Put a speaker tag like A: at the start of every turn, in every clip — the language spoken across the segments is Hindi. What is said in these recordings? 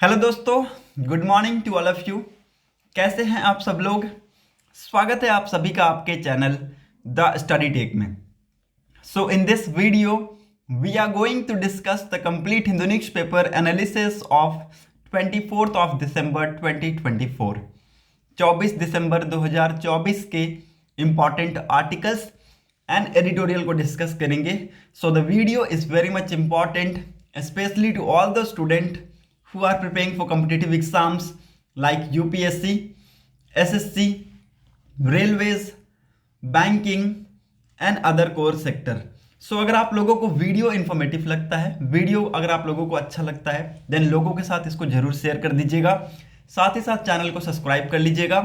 A: हेलो दोस्तों, good morning to all of you. कैसे हैं आप सब लोग। स्वागत है आप सभी का आपके चैनल द स्टडी टेक में। So in this video we are going to discuss the complete Hindu newspaper analysis of 24 of December 2024। 24 दिसंबर 2024 के इंपॉर्टेंट आर्टिकल्स एंड एडिटोरियल को डिस्कस करेंगे। So the video is very much important especially to all the students who are preparing for competitive exams like UPSC, SSC, railways, banking and other core sector. So अगर आप लोगों को वीडियो इन्फॉर्मेटिव लगता है, वीडियो अगर आप लोगों को अच्छा लगता है, देन लोगों के साथ इसको जरूर शेयर कर दीजिएगा। साथ ही साथ चैनल को सब्सक्राइब कर लीजिएगा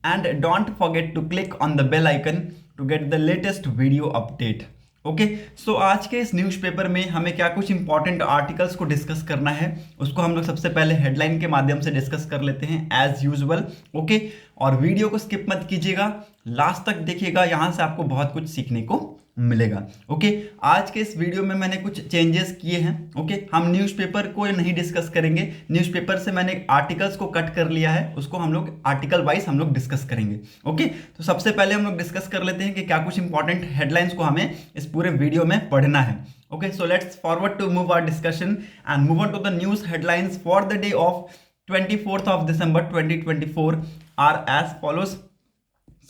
A: and don't forget to click on the bell icon to get the latest video update. Okay, so आज के इस न्यूज़पेपर में हमें क्या कुछ इंपॉर्टेंट आर्टिकल्स को डिस्कस करना है, उसको हम लोग सबसे पहले हेडलाइन के माध्यम से डिस्कस कर लेते हैं एज यूजुअल। ओके, और वीडियो को स्किप मत कीजिएगा, लास्ट तक देखिएगा, यहाँ से आपको बहुत कुछ सीखने को मिलेगा। ओके, आज के इस वीडियो में मैंने कुछ चेंजेस किए हैं। ओके, हम न्यूज़पेपर को नहीं डिस्कस करेंगे, न्यूज़पेपर से मैंने आर्टिकल्स को कट कर लिया है, उसको हम लोग आर्टिकल वाइज हम लोग डिस्कस करेंगे। ओके, तो सबसे पहले हम लोग डिस्कस कर लेते हैं कि क्या कुछ इंपॉर्टेंट हेडलाइंस को हमें इस पूरे वीडियो में पढ़ना है। Okay, so let's forward to move our discussion and move on to the news headlines for the day of 24 of December 2024 are as follows.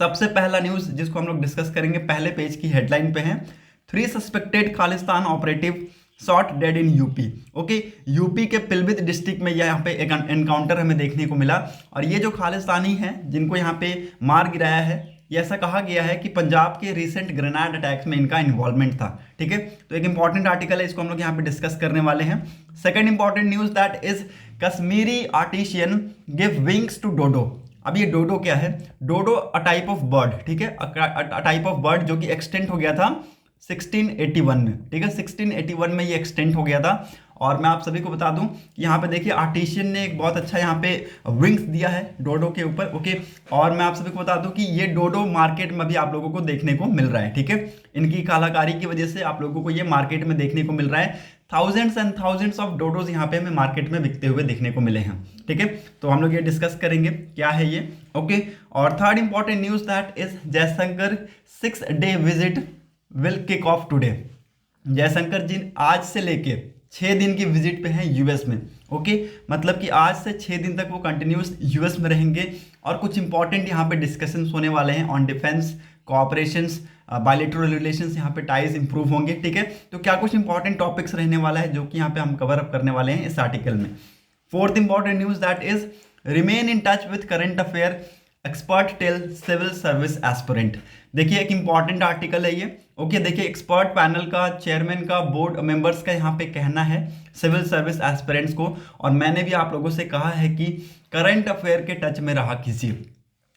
A: सबसे पहला न्यूज़ जिसको हम लोग डिस्कस करेंगे पहले पेज की हेडलाइन पे है, 3 suspected Khalistan operative shot dead in UP. Okay, UP के पिलबित डिस्ट्रिक्ट में यहाँ पे एक एनकाउंटर हमें देखने को मिला और ये जो खालिस्तानी हैं जिनको यहाँ पे मार गिराया है, ये ऐसा कहा गया है कि पंजाब के रिसेंट ग्रेनेड अटैक्स में इनका इन्वॉल्वमेंट था। ठीक है, तो एक इंपॉर्टेंट आर्टिकल है, इसको हम लोग यहाँ पे डिस्कस करने वाले हैं। Second important news that is Kashmiri artisan give wings to dodo. अब ये डोडो क्या है? Dodo a type of bird, ठीक है, अ टाइप ऑफ बर्ड जो कि एक्सटेंट हो गया था 1681 में। ठीक है, 1681 में ये एक्सटेंट हो गया था। और मैं आप सभी को बता दूं कि यहाँ पे देखिए आर्टिशियन ने एक बहुत अच्छा यहाँ पे विंग्स दिया है डोडो के ऊपर। ओके, और मैं आप सभी को बता दूं कि ये डोडो मार्केट में भी आप लोगों को देखने को मिल रहा है। ठीक है, इनकी कलाकारी की वजह से आप लोगों को ये मार्केट में देखने को मिल रहा है। थाउजेंड्स एंड थाउजेंड्स ऑफ डोडोज यहाँ पे हमें मार्केट में बिकते हुए देखने को मिले हैं। ठीक है, तो हम लोग ये डिस्कस करेंगे क्या है ये। ओके, और third important news that is Jaishankar 6-day visit will kick off today. Jaishankar ji आज से लेके 6 दिन की विजिट पे हैं यूएस में। ओके, मतलब कि आज से 6 दिन तक वो कंटिन्यूस यूएस में रहेंगे और कुछ इंपॉर्टेंट यहाँ पे डिस्कशंस होने वाले हैं on defence cooperations, bilateral relations, यहाँ पे टाइज इंप्रूव होंगे। ठीक है, तो क्या कुछ इंपॉर्टेंट टॉपिक्स रहने वाला है जो कि यहाँ पे हम कवर अप करने वाले हैं इस आर्टिकल में। Fourth important news that is remain in touch with current affair expert tell civil service aspirant. देखिए एक इंपॉर्टेंट आर्टिकल है ये। ओके, देखिए एक्सपर्ट पैनल का, चेयरमैन का, बोर्ड मेंबर्स का यहाँ पे कहना है सिविल सर्विस एस्पिरेंट्स को, और मैंने भी आप लोगों से कहा है कि करंट अफेयर के टच में रहा कीजिए।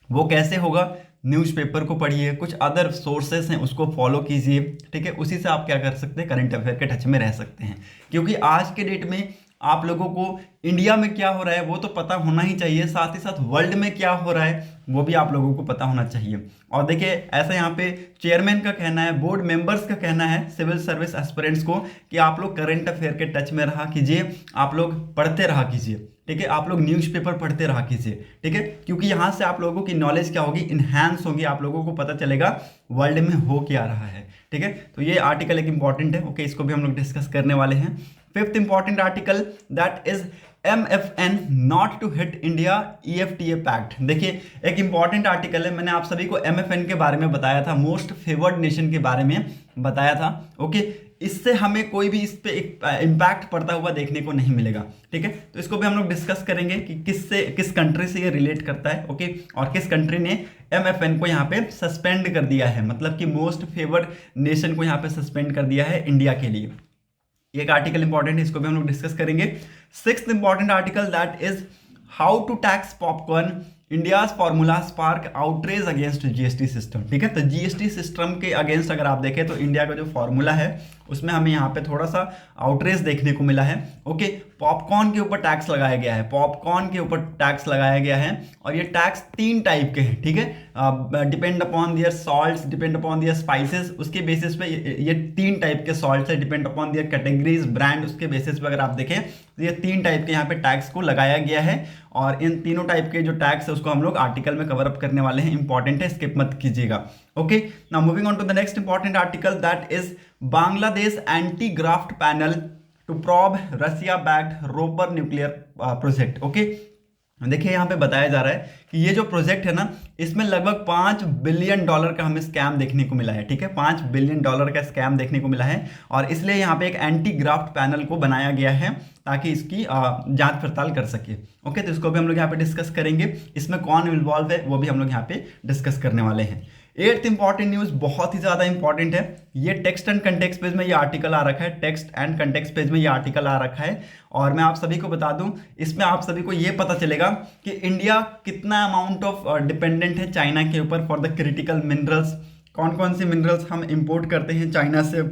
A: वो कैसे होगा? न्यूज़पेपर को पढ़िए, कुछ अदर सोर्सेस हैं उसको फॉलो कीजिए। ठीक है, उसी से आप क्या कर सकते हैं, करंट अफेयर के टच में रह सकते हैं। क्योंकि आज के डेट में आप लोगों को इंडिया में क्या हो रहा है वो तो पता होना ही चाहिए, साथ ही साथ वर्ल्ड में क्या हो रहा है वो भी आप लोगों को पता होना चाहिए। और देखिए ऐसा यहाँ पे चेयरमैन का कहना है, बोर्ड मेंबर्स का कहना है सिविल सर्विस एस्पिरेंट्स को कि आप लोग करंट अफेयर के टच में रहा कीजिए, आप लोग पढ़ते रहा कीजिए। ठीक है, आप लोग न्यूज़पेपर पढ़ते रहा कीजिए। ठीक है, क्योंकि यहाँ से आप लोगों की नॉलेज क्या होगी, इन्हांस होगी, आप लोगों को पता चलेगा वर्ल्ड में हो क्या रहा है। ठीक है, तो ये आर्टिकल एक इंपॉर्टेंट है। ओके, इसको भी हम लोग डिस्कस करने वाले हैं। Fifth important article that is MFN not to hit India EFTA pact. देखिए एक इंपॉर्टेंट आर्टिकल है, मैंने आप सभी को MFN के बारे में बताया था, मोस्ट फेवर्ड नेशन के बारे में बताया था। ओके, इससे हमें कोई भी इस पे एक इम्पैक्ट पड़ता हुआ देखने को नहीं मिलेगा। ठीक है, तो इसको भी हम लोग डिस्कस करेंगे कि किस कंट्री से ये रिलेट करता है। ओके, और किस कंट्री ने MFN को यहाँ पे सस्पेंड कर दिया है, मतलब कि मोस्ट फेवर्ड नेशन को यहाँ पे सस्पेंड कर दिया है इंडिया के लिए। एक आर्टिकल इंपॉर्टेंट है, इसको भी हम लोग डिस्कस करेंगे। Sixth important article that is how to tax popcorn India's formula spark outrage against GST system. ठीक है, तो जीएसटी सिस्टम के अगेंस्ट अगर आप देखें तो इंडिया का जो फॉर्मूला है उसमें हमें यहाँ पे थोड़ा सा आउटरेज देखने को मिला है। ओके, पॉपकॉर्न के ऊपर टैक्स लगाया गया है, पॉपकॉर्न के ऊपर टैक्स लगाया गया है। और ये टैक्स 3 टाइप के हैं, ठीक है, डिपेंड अपॉन दियर सॉल्ट्स, डिपेंड अपॉन दियर स्पाइसेस, उसके बेसिस पे ये 3 टाइप के सॉल्ट्स है, डिपेंड अपॉन दियर कैटेगरीज ब्रांड, उसके बेसिस पे अगर आप देखें तो ये 3 टाइप के यहाँ पे टैक्स को लगाया गया है। और इन तीनों टाइप के जो टैक्स है उसको हम लोग आर्टिकल में कवर अप करने वाले हैं, इंपॉर्टेंट है, स्किप मत कीजिएगा। Okay, now moving on to the next important article, that is Bangladesh anti graft panel to probe Russia backed Rooppur nuclear project. Okay, देखिए यहाँ पे बताया जा रहा है कि ये जो प्रोजेक्ट है ना, इसमें लगभग $5 बिलियन का हमें स्कैम देखने को मिला है, ठीक है, $5 बिलियन का स्कैम देखने को मिला है। और इसलिए यहाँ पे एक एंटी ग्राफ्ट पैनल को बनाया गया है ताकि इसकी जांच पड़ताल कर सके। ओके, तो इसको भी हम लोग यहाँ पे डिस्कस करेंगे, इसमें कौन इन्वॉल्व है वो भी हम लोग यहाँ पे डिस्कस करने वाले हैं। 8th इंपॉर्टेंट न्यूज़ बहुत ही ज़्यादा इंपॉर्टेंट है, ये टेक्स्ट एंड कंटेक्स्ट पेज में ये आर्टिकल आ रखा है, टेक्स्ट एंड कंटेक्स्ट पेज में ये आर्टिकल आ रखा है। और मैं आप सभी को बता दूं, इसमें आप सभी को ये पता चलेगा कि इंडिया कितना अमाउंट ऑफ डिपेंडेंट है चाइना के ऊपर फॉर द क्रिटिकल मिनरल्स, कौन कौन से मिनरल्स हम इंपोर्ट करते हैं चाइना से,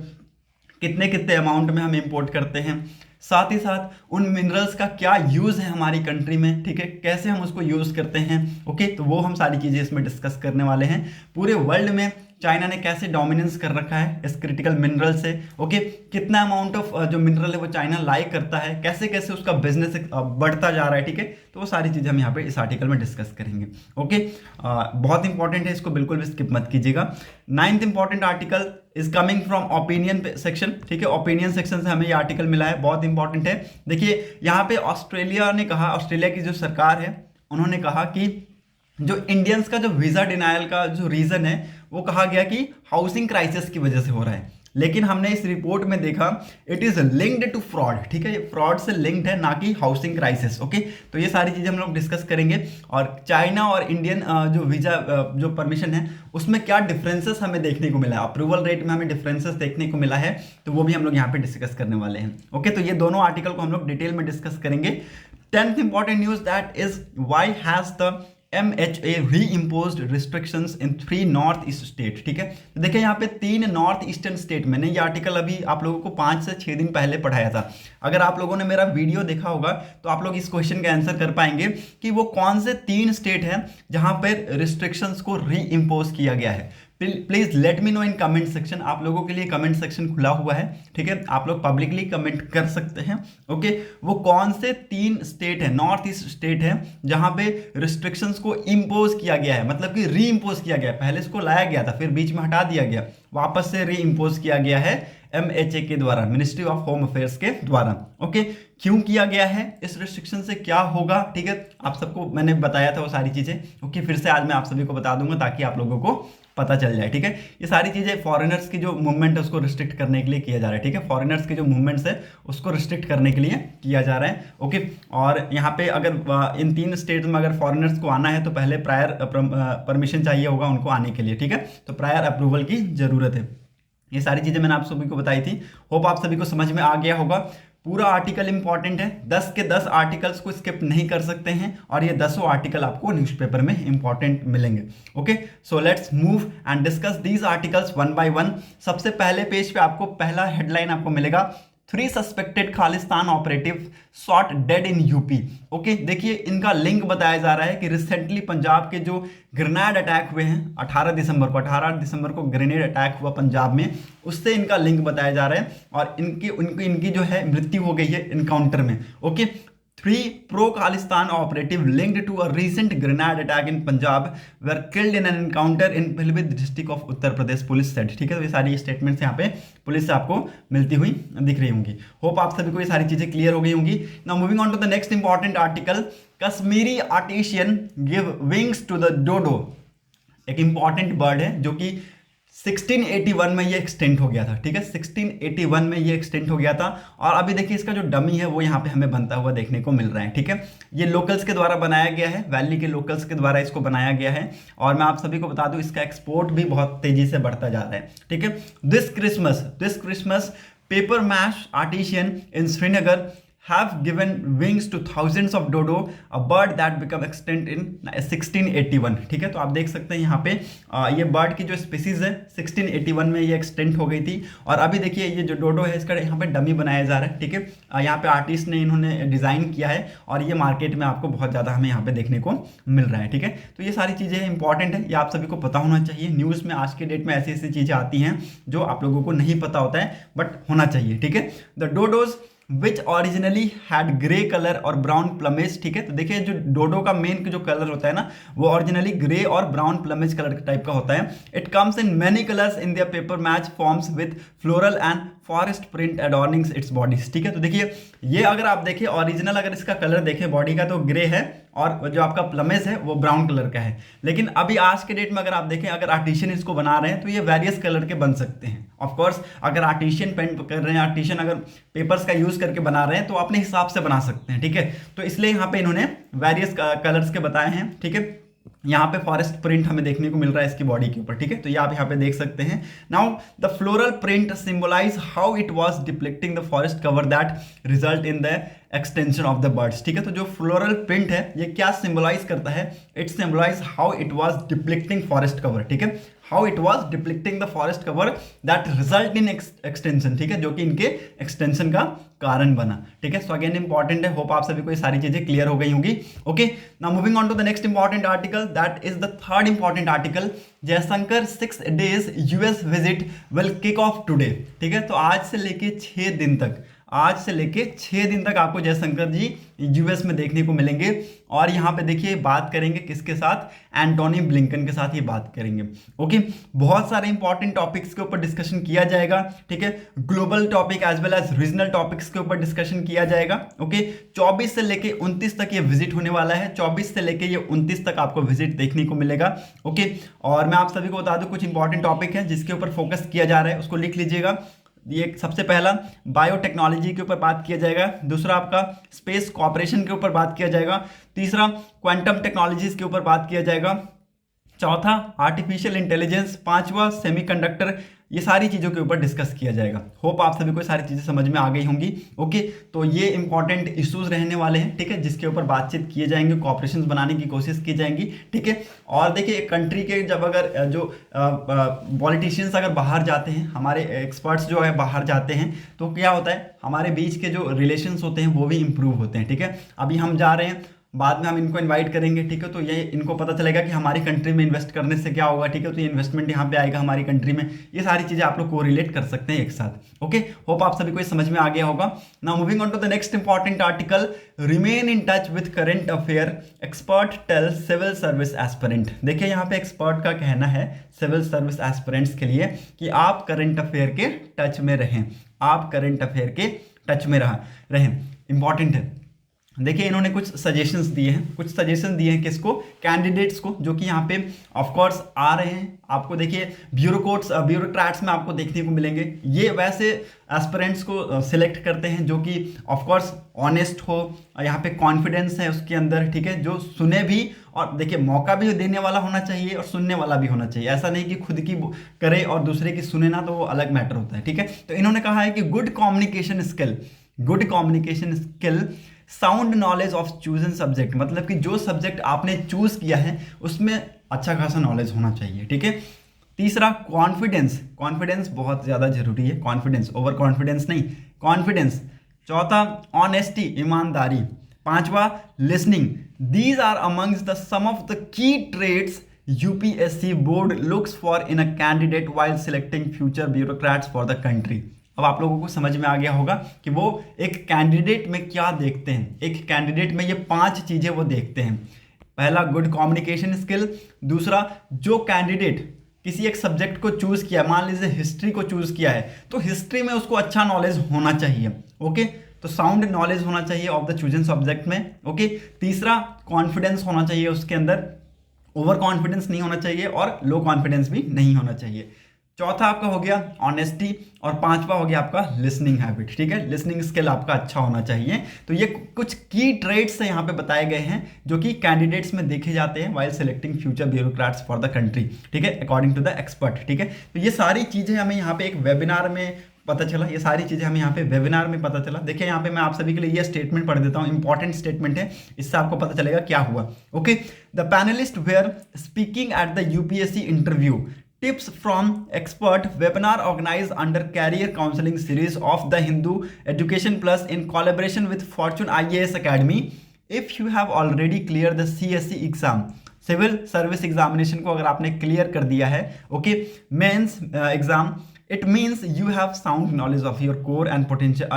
A: कितने कितने अमाउंट में हम इंपोर्ट करते हैं, साथ ही साथ उन मिनरल्स का क्या यूज़ है हमारी कंट्री में, ठीक है, कैसे हम उसको यूज़ करते हैं। ओके, तो वो हम सारी चीज़ें इसमें डिस्कस करने वाले हैं। पूरे वर्ल्ड में चाइना ने कैसे डोमिनेंस कर रखा है इस क्रिटिकल मिनरल से, ओके, कितना अमाउंट ऑफ जो मिनरल है वो चाइना लाइक करता है, कैसे कैसे उसका बिजनेस बढ़ता जा रहा है, ठीक है, तो वो सारी चीज़ें हम यहाँ पे इस आर्टिकल में डिस्कस करेंगे। ओके, बहुत इंपॉर्टेंट है, इसको बिल्कुल भी स्किप मत कीजिएगा। 9th important article is coming from opinion section, ठीक है, ओपिनियन सेक्शन से हमें ये आर्टिकल मिला है, बहुत इंपॉर्टेंट है। देखिए यहाँ पे ऑस्ट्रेलिया ने कहा, ऑस्ट्रेलिया की जो सरकार है उन्होंने कहा कि जो इंडियंस का जो वीज़ा डिनायल का जो रीज़न है वो कहा गया कि हाउसिंग क्राइसिस की वजह से हो रहा है, लेकिन हमने इस रिपोर्ट में देखा it is linked to fraud, ठीक है, ये फ्रॉड से लिंक्ड है, ना कि हाउसिंग क्राइसिस। ओके, तो ये सारी चीज़ें हम लोग डिस्कस करेंगे। और चाइना और इंडियन जो वीज़ा जो परमिशन है उसमें क्या डिफरेंसेस हमें देखने को मिला है, अप्रूवल रेट में हमें डिफरेंसेस देखने को मिला है, तो वो भी हम लोग यहाँ पे डिस्कस करने वाले हैं। ओके, तो ये दोनों आर्टिकल को हम लोग डिटेल में डिस्कस करेंगे। 10th important news, that is why has the MHA reimposed restrictions in 3 north east state, ठीक है, तो देखिए यहाँ पे 3 नॉर्थ ईस्टर्न स्टेट, मैंने ये आर्टिकल अभी आप लोगों को 5 से 6 दिन पहले पढ़ाया था। अगर आप लोगों ने मेरा वीडियो देखा होगा तो आप लोग इस क्वेश्चन का आंसर कर पाएंगे कि वो कौन से 3 स्टेट हैं जहां पर रिस्ट्रिक्शंस को री-इम्पोज किया गया है। Please let me know in comment section, आप लोगों के लिए कमेंट सेक्शन खुला हुआ है, ठीक है, आप लोग पब्लिकली कमेंट कर सकते हैं। ओके, वो कौन से 3 स्टेट है, नॉर्थ ईस्ट स्टेट है, जहां पे रिस्ट्रिक्शंस को इम्पोज किया गया है, मतलब कि री इम्पोज किया गया है, पहले इसको लाया गया था फिर बीच में हटा दिया गया, वापस से री इम्पोज किया गया है MHA के द्वारा, मिनिस्ट्री ऑफ होम अफेयर्स के द्वारा। ओके, क्यों किया गया है, इस रिस्ट्रिक्शन से क्या होगा, ठीक है, आप सबको मैंने बताया था वो सारी चीज़ें। ओके, फिर से आज मैं आप सभी को बता दूंगा ताकि आप लोगों को पता चल जाए, ठीक है। ये सारी चीज़ें फॉरेनर्स की जो मूवमेंट है उसको रिस्ट्रिक्ट करने के लिए किया जा रहा है, ठीक है, फॉरेनर्स की जो मूवमेंट्स है उसको रिस्ट्रिक्ट करने के लिए किया जा रहा है। ओके, और यहाँ पे अगर इन 3 स्टेट्स में अगर फॉरेनर्स को आना है तो पहले प्रायर परमिशन चाहिए होगा उनको आने के लिए, ठीक है, तो प्रायर अप्रूवल की ज़रूरत है। ये सारी चीज़ें मैंने आप सभी को बताई थी, होप आप सभी को समझ में आ गया होगा। पूरा आर्टिकल इंपॉर्टेंट है, 10 के 10 आर्टिकल्स को स्किप नहीं कर सकते हैं और ये 10 आर्टिकल आपको न्यूज़पेपर में इंपॉर्टेंट मिलेंगे। Okay, so let's move and discuss these articles one by one. सबसे पहले पेज पे आपको पहला हेडलाइन आपको मिलेगा, 3 suspected Khalistan operative shot dead in UP. Okay, देखिए इनका लिंक बताया जा रहा है कि रिसेंटली पंजाब के जो ग्रेनेड अटैक हुए हैं 18 दिसंबर को ग्रेनेड अटैक हुआ पंजाब में, उससे इनका लिंक बताया जा रहा है और इनकी जो है मृत्यु हो गई है इनकाउंटर में। Okay, 3 pro Khalistan operative linked to a recent grenade attack in Punjab were killed in an encounter in Pilbhit district of Uttar Pradesh, police said, ठीक है, तो ये सारी स्टेटमेंट्स यहाँ पे पुलिस से आपको मिलती हुई दिख रही होंगी। होप आप सभी को ये सारी चीजें क्लियर हो गई होंगी। Now moving on to the next important article, Kashmiri artisan give wings to the dodo. एक इंपॉर्टेंट बर्ड है जो कि 1681 में ये एक्सटेंट हो गया था, ठीक है, 1681 में ये एक्सटेंट हो गया था और अभी देखिए इसका जो डमी है वो यहाँ पे हमें बनता हुआ देखने को मिल रहा है, ठीक है। ये लोकल्स के द्वारा बनाया गया है, वैली के लोकल्स के द्वारा इसको बनाया गया है और मैं आप सभी को बता दूं इसका एक्सपोर्ट भी बहुत तेजी से बढ़ता जा रहा है, ठीक है। This Christmas paper mache artisan in Srinagar have given wings to thousands of dodo, a bird that became extinct in 1681। ठीक है, तो आप देख सकते हैं यहाँ पे ये बर्ड की जो स्पीसीज है 1681 में ये एक्सटेंट हो गई थी। और अभी देखिए ये जो डोडो है इसका यहाँ पे डमी बनाया जा रहा है। ठीक है, यहाँ पे आर्टिस्ट ने इन्होंने डिज़ाइन किया है और ये मार्केट में आपको बहुत ज़्यादा हमें यहाँ पे देखने को मिल रहा है। ठीक है, तो ये सारी चीज़ें इंपॉर्टेंट है, ये आप सभी को पता होना चाहिए। न्यूज़ में आज के डेट में ऐसी ऐसी चीज़ें आती हैं जो आप लोगों को नहीं पता होता है बट होना चाहिए। ठीक है, the dodos which originally had grey colour और ब्राउन प्लमेज। ठीक है, तो देखिए जो डोडो का मेन जो कलर होता है ना वो ओरिजिनली ग्रे और ब्राउन प्लमेज कलर टाइप का होता है। It comes in many colours in their paper mache forms with floral and forest print adornings its bodies. ठीक है, तो देखिए ये अगर आप देखिए ओरिजिनल अगर इसका कलर देखें बॉडी का तो ग्रे है और जो आपका प्लमेज है वो ब्राउन कलर का है। लेकिन अभी आज के डेट में अगर आप देखें अगर आर्टिशियन इसको बना रहे हैं तो ये वेरियस कलर के बन सकते हैं। ऑफ कोर्स अगर आर्टिशियन पेंट कर रहे हैं, आर्टिशियन अगर पेपर्स का यूज करके बना रहे हैं तो अपने हिसाब से बना सकते हैं। ठीक है, तो इसलिए यहाँ पे इन्होंने वेरियस कलर्स के बताए हैं। ठीक है, यहाँ पे फॉरेस्ट प्रिंट हमें देखने को मिल रहा है इसकी बॉडी के ऊपर। ठीक है, तो ये आप यहाँ पे देख सकते हैं। Now the floral print symbolise how it was depleting the forest cover that result in the extension of the birds. ठीक है, तो जो फ्लोरल प्रिंट है ये क्या सिंबलाइज करता है? It symbolise how it was depleting forest cover. ठीक है, how it was depleting the forest cover that result in extension. ठीक है, जो कि इनके एक्सटेंशन का कारण बना। ठीक है, सो अगेन इंपॉर्टेंट है, होप आप सभी को ये सारी चीजें क्लियर हो गई होंगी। Okay, now moving on to the next important article, that is the third important article. Jaishankar 6 days US visit will kick off today. ठीक है, तो आज से लेके 6 दिन तक, आज से लेके 6 दिन तक आपको जयशंकर जी यूएस में देखने को मिलेंगे। और यहाँ पे देखिए बात करेंगे किसके साथ? एंटोनी ब्लिंकन के साथ ये बात करेंगे। ओके, बहुत सारे इंपॉर्टेंट टॉपिक्स के ऊपर डिस्कशन किया जाएगा। ठीक है, global topic as well as regional topics के ऊपर डिस्कशन किया जाएगा। ओके, 24 से लेके 29 तक ये विजिट होने वाला है। 24 से लेके ये 29 तक आपको विजिट देखने को मिलेगा। ओके, और मैं आप सभी को बता दूं कुछ इंपॉर्टेंट टॉपिक है जिसके ऊपर फोकस किया जा रहा है, उसको लिख लीजिएगा। ये सबसे पहला बायोटेक्नोलॉजी के ऊपर बात किया जाएगा, दूसरा आपका स्पेस कॉपरेशन के ऊपर बात किया जाएगा, तीसरा क्वांटम टेक्नोलॉजीज के ऊपर बात किया जाएगा, चौथा आर्टिफिशियल इंटेलिजेंस, पांचवा सेमीकंडक्टर। ये सारी चीज़ों के ऊपर डिस्कस किया जाएगा। होप आप सभी को सारी चीज़ें समझ में आ गई होंगी। ओके, तो ये इंपॉर्टेंट इश्यूज रहने वाले हैं। ठीक है, जिसके ऊपर बातचीत किए जाएंगे, कॉपरेशन बनाने की कोशिश की जाएंगी। ठीक है, और देखिए कंट्री के जब अगर जो पॉलिटिशियंस अगर बाहर जाते हैं, हमारे एक्सपर्ट्स जो है बाहर जाते हैं तो क्या होता है, हमारे बीच के जो रिलेशंस होते हैं वो भी इंप्रूव होते हैं। ठीक है, अभी हम जा रहे हैं, बाद में हम इनको इनवाइट करेंगे। ठीक है, तो ये इनको पता चलेगा कि हमारी कंट्री में इन्वेस्ट करने से क्या होगा। ठीक है, तो ये इन्वेस्टमेंट यहाँ पे आएगा हमारी कंट्री में। ये सारी चीजें आप लोग को रिलेट कर सकते हैं एक साथ। ओके, होप आप सभी को ये समझ में आ गया होगा। Now moving on to the next important article, remain in touch with current affair, expert tell civil service aspirant. देखिए यहाँ पे एक्सपर्ट का कहना है सिविल सर्विस एस्पिरेंट्स के लिए कि आप करंट अफेयर के टच में रहें, आप करंट अफेयर के टच में रहें। इंपॉर्टेंट है। देखिए इन्होंने कुछ सजेशंस दिए हैं, कुछ सजेशन दिए हैं किसको? कैंडिडेट्स को, जो कि यहाँ पे ऑफ कोर्स आ रहे हैं। आपको देखिए ब्यूरोक्रेट्स में आपको देखने को मिलेंगे। ये वैसे एस्पिरेंट्स को सिलेक्ट करते हैं जो कि ऑफ कोर्स ऑनेस्ट हो, यहाँ पे कॉन्फिडेंस है उसके अंदर। ठीक है, जो सुने भी, और देखिए मौका भी देने वाला होना चाहिए और सुनने वाला भी होना चाहिए। ऐसा नहीं कि खुद की करे और दूसरे की सुने ना, तो वो अलग मैटर होता है। ठीक है, तो इन्होंने कहा है कि good communication skill, sound knowledge of chosen subject, मतलब कि जो सब्जेक्ट आपने चूज किया है उसमें अच्छा खासा नॉलेज होना चाहिए। ठीक है, तीसरा कॉन्फिडेंस बहुत ज़्यादा जरूरी है। कॉन्फिडेंस, ओवर कॉन्फिडेंस नहीं, कॉन्फिडेंस। चौथा ऑनेस्टी, ईमानदारी। पांचवा listening. These are amongst the some of the key traits UPSC board looks for in a candidate while selecting future bureaucrats for the country. अब आप लोगों को समझ में आ गया होगा कि वो एक कैंडिडेट में क्या देखते हैं। एक कैंडिडेट में ये 5 चीजें वो देखते हैं। पहला गुड कम्युनिकेशन स्किल, दूसरा जो कैंडिडेट किसी एक सब्जेक्ट को चूज किया, मान लीजिए हिस्ट्री को चूज किया है तो हिस्ट्री में उसको अच्छा नॉलेज होना चाहिए। ओके, तो साउंड नॉलेज होना चाहिए ऑफ द चूजन सब्जेक्ट में। ओके, तीसरा कॉन्फिडेंस होना चाहिए उसके अंदर, ओवर कॉन्फिडेंस नहीं होना चाहिए और लो कॉन्फिडेंस भी नहीं होना चाहिए। चौथा आपका हो गया ऑनेस्टी, और पांचवा हो गया आपका लिसनिंग हैबिट। ठीक है, लिसनिंग स्किल आपका अच्छा होना चाहिए। तो ये कुछ की ट्रेड्स यहाँ पे बताए गए हैं जो कि कैंडिडेट्स में देखे जाते हैं while selecting future bureaucrats for the country. ठीक है, अकॉर्डिंग टू द एक्सपर्ट। ठीक है, तो ये सारी चीजें हमें यहाँ पे एक वेबिनार में पता चला, ये सारी चीज़ें हमें यहाँ पे वेबिनार में पता चला। देखिए यहाँ पे मैं आप सभी के लिए ये स्टेटमेंट पढ़ देता हूँ, इंपॉर्टेंट स्टेटमेंट है, इससे आपको पता चलेगा क्या हुआ। Okay, the panelist were speaking at the UPSC interview, tips from expert, webinar organised under career counselling series of the Hindu education plus in collaboration with Fortune IAS academy. If you have already clear the CSE exam, civil service examination को अगर आपने क्लियर कर दिया है, okay, mains exam, it means you have sound knowledge of your core and potential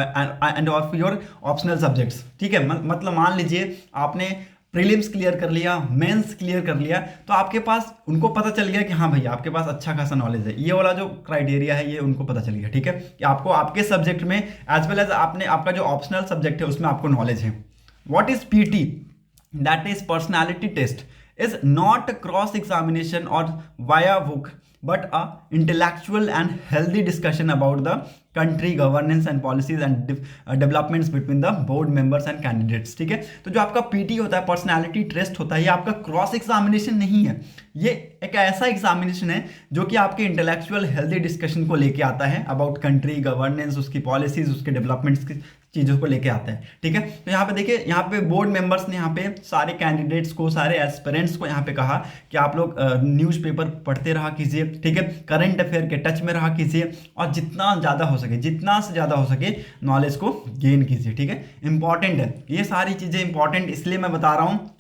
A: and of your optional subjects. ठीक है, मतलब मान लीजिए आपने प्रीलिम्स क्लियर कर लिया, मेंस क्लियर कर लिया, तो आपके पास उनको पता चल गया कि हाँ भैया आपके पास अच्छा खासा नॉलेज है, ये वाला जो क्राइटेरिया है ये उनको पता चल गया। ठीक है, कि आपको आपके सब्जेक्ट में एज वेल एज आपने आपका जो ऑप्शनल सब्जेक्ट है उसमें आपको नॉलेज है। What is PT? That is personality test, is not cross examination or via book but a intellectual and healthy discussion about the country governance and policies and developments between the board members and candidates। ठीक है, तो जो आपका PT होता है, पर्सनालिटी टेस्ट होता है, ये आपका क्रॉस एग्जामिनेशन नहीं है, ये एक ऐसा एग्जामिनेशन है जो कि आपके इंटेलेक्चुअल हेल्दी डिस्कशन को लेके आता है अबाउट कंट्री गवर्नेंस, उसकी पॉलिसीज, उसके डेवलपमेंट्स की चीज़ों को लेके आता है। ठीक है, तो यहाँ पे देखिए, यहाँ पे बोर्ड मेंबर्स ने यहाँ पे सारे कैंडिडेट्स को, सारे एस्पिरेंट्स को यहाँ पे कहा कि आप लोग न्यूज़पेपर पढ़ते रहा कीजिए। ठीक है, करंट अफेयर के टच में रहा कीजिए और जितना ज़्यादा हो सके, जितना से ज़्यादा हो सके नॉलेज को गेन कीजिए। ठीक है, इंपॉर्टेंट है ये सारी चीज़ें, इंपॉर्टेंट इसलिए मैं बता रहा हूँ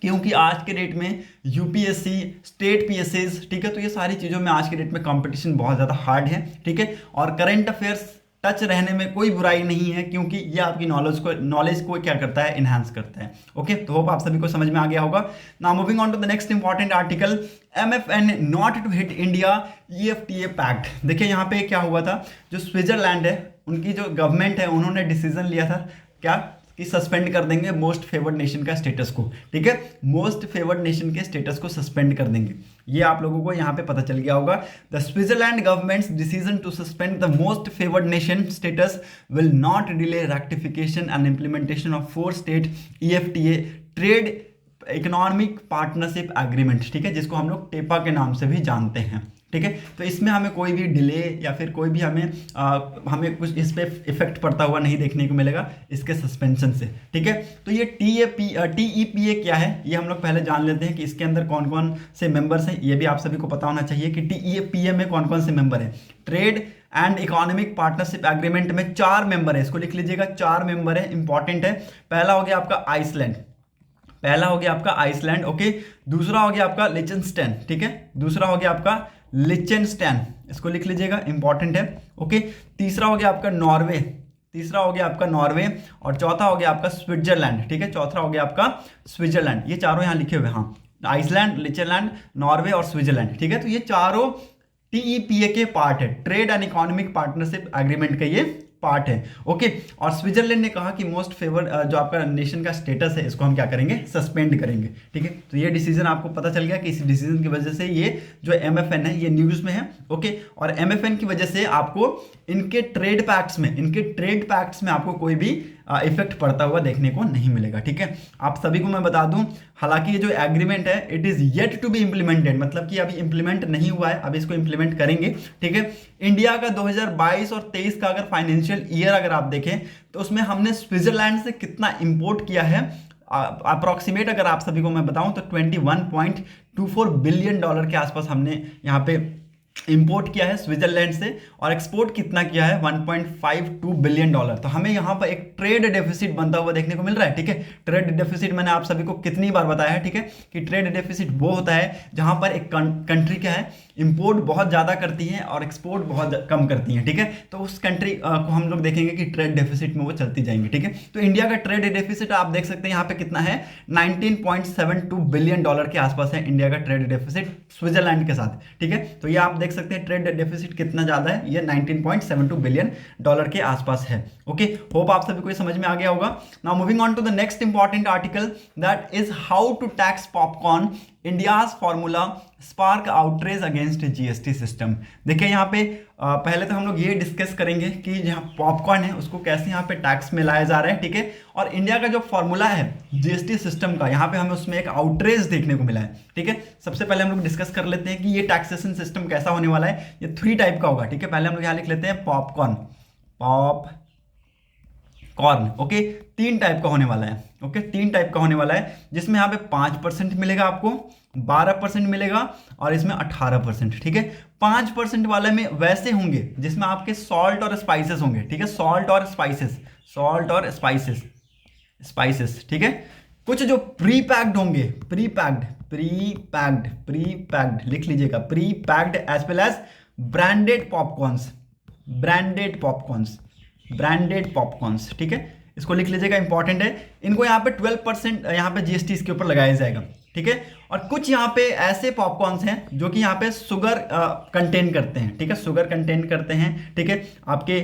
A: क्योंकि आज के डेट में UPSC, स्टेट PSCs, ठीक है, तो ये सारी चीज़ों में आज के डेट में कंपटीशन बहुत ज़्यादा हार्ड है। ठीक है, और करंट अफेयर्स टच रहने में कोई बुराई नहीं है, क्योंकि ये आपकी नॉलेज को क्या करता है, इन्हांस करता है। ओके, तो होप आप सभी को समझ में आ गया होगा। Now moving on to the next important article, MFN not to hit India EFTA pact. देखिए यहाँ पे क्या हुआ था, जो स्विट्जरलैंड है उनकी जो गवर्नमेंट है उन्होंने डिसीजन लिया था क्या कि सस्पेंड कर देंगे मोस्ट फेवर्ड नेशन का स्टेटस को। ठीक है, मोस्ट फेवर्ड नेशन के स्टेटस को सस्पेंड कर देंगे, ये आप लोगों को यहाँ पे पता चल गया होगा। The Switzerland government's decision to suspend the most favoured nation status will not delay rectification and implementation of 4 state EFTA trade economic partnership agreement. ठीक है, जिसको हम लोग टेपा के नाम से भी जानते हैं। ठीक है, तो इसमें हमें कोई भी डिले या फिर कोई भी हमें कुछ इस पर इफेक्ट पड़ता हुआ नहीं देखने को मिलेगा इसके सस्पेंशन से। ठीक है, तो ये TEPA क्या है ये हम लोग पहले जान लेते हैं कि इसके अंदर कौन कौन से मेंबर्स हैं। ये भी आप सभी को पता होना चाहिए कि TEPA में कौन कौन से मेंबर हैं। Trade and economic partnership agreement में 4 मेंबर है, इसको लिख लीजिएगा, 4 मेंबर है, इंपॉर्टेंट है। पहला हो गया आपका आइसलैंड, ओके। दूसरा हो गया आपका लिechtenstein, ठीक है, दूसरा हो गया आपका लिechtenstein, इसको लिख लीजिएगा, इंपॉर्टेंट है, ओके। तीसरा हो गया आपका नॉर्वे, और चौथा हो गया आपका स्विट्जरलैंड, ठीक है, चौथा हो गया आपका स्विट्जरलैंड। ये चारों यहाँ लिखे हुए हैं, हाँ, आइसलैंड, लिechtenstein, नॉर्वे और स्विट्जरलैंड, ठीक है। तो ये चारों TEPA के पार्ट है, trade and economic partnership agreement का ये पार्ट है, ओके। और स्विट्जरलैंड ने कहा कि मोस्ट फेवर्ड जो आपका नेशन का स्टेटस है इसको हम क्या करेंगे, सस्पेंड करेंगे, ठीक है। तो ये डिसीजन आपको पता चल गया कि इस डिसीजन की वजह से ये जो MFN है ये न्यूज़ में है, ओके। और MFN की वजह से आपको इनके ट्रेड पैक्ट्स में आपको कोई भी इफेक्ट पड़ता हुआ देखने को नहीं मिलेगा, ठीक है। आप सभी को मैं बता दूं, हालांकि ये जो एग्रीमेंट है it is yet to be implemented, मतलब कि अभी इम्प्लीमेंट नहीं हुआ है, अभी इसको इम्प्लीमेंट करेंगे, ठीक है। इंडिया का 2022 और 23 का अगर फाइनेंशियल ईयर अगर आप देखें तो उसमें हमने स्विट्जरलैंड से कितना इंपोर्ट किया है, अप्रॉक्सीमेट अगर आप सभी को मैं बताऊं तो $21.24 बिलियन के आसपास हमने यहाँ पे इंपोर्ट किया है स्विट्जरलैंड से, और एक्सपोर्ट कितना किया है, $1.52 बिलियन। तो हमें यहाँ पर एक ट्रेड डेफिसिट बनता हुआ देखने को मिल रहा है, ठीक है। ट्रेड डेफिसिट मैंने आप सभी को कितनी बार बताया है, ठीक है, कि ट्रेड डेफिसिट वो होता है जहाँ पर एक कंट्री क्या है, इंपोर्ट बहुत ज़्यादा करती है और एक्सपोर्ट बहुत कम करती है, ठीक है। तो उस कंट्री को हम लोग देखेंगे कि ट्रेड डेफिसिट में वो चलती जाएंगी, ठीक है। तो इंडिया का ट्रेड डेफिसिट आप देख सकते हैं यहाँ पे कितना है, $19.72 बिलियन के आसपास है इंडिया का ट्रेड डेफिसिट स्विट्जरलैंड के साथ, ठीक है। तो ये आप देख सकते हैं ट्रेड डेफिसिट कितना ज़्यादा है, ये $19.72 बिलियन के आसपास है, ओके। होप आप सभी को ये समझ में आ गया होगा। Now moving on to the next important article, that is how to tax popcorn India's formula spark outrage against GST system. देखिए यहाँ पे पहले तो हम लोग ये डिस्कस करेंगे कि जहाँ पॉपकॉर्न है उसको कैसे यहाँ पे टैक्स में लाया जा रहा है, ठीक है। और इंडिया का जो फॉर्मूला है जीएसटी सिस्टम का, यहाँ पे हमें उसमें एक आउटरेज देखने को मिला है, ठीक है। सबसे पहले हम लोग डिस्कस कर लेते हैं कि ये टैक्सेशन सिस्टम कैसा होने वाला है। ये 3 टाइप का होगा, ठीक है। पहले हम लोग यहाँ लिख लेते हैं पॉपकॉर्न, कॉर्न, ओके। 3 टाइप का होने वाला है, ओके। 3 टाइप का होने वाला है, जिसमें यहाँ पे 5% मिलेगा आपको, 12% मिलेगा और इसमें 18%, ठीक है। 5% वाले में वैसे होंगे जिसमें आपके सॉल्ट और स्पाइसेस होंगे, ठीक है। सॉल्ट और स्पाइसेस, ठीक है। कुछ जो प्री पैक्ड होंगे, प्री पैक्ड लिख लीजिएगा, pre packed as well as branded popcorns, ठीक है। इसको लिख लीजिएगा, इंपॉर्टेंट है। इनको यहाँ पे 12% यहाँ पे जीएसटी इसके ऊपर लगाया जाएगा, ठीक है। और कुछ यहाँ पे ऐसे पॉपकॉर्न्स हैं जो कि यहाँ पे शुगर कंटेन करते हैं, ठीक है। शुगर कंटेन करते हैं, ठीक है। आपके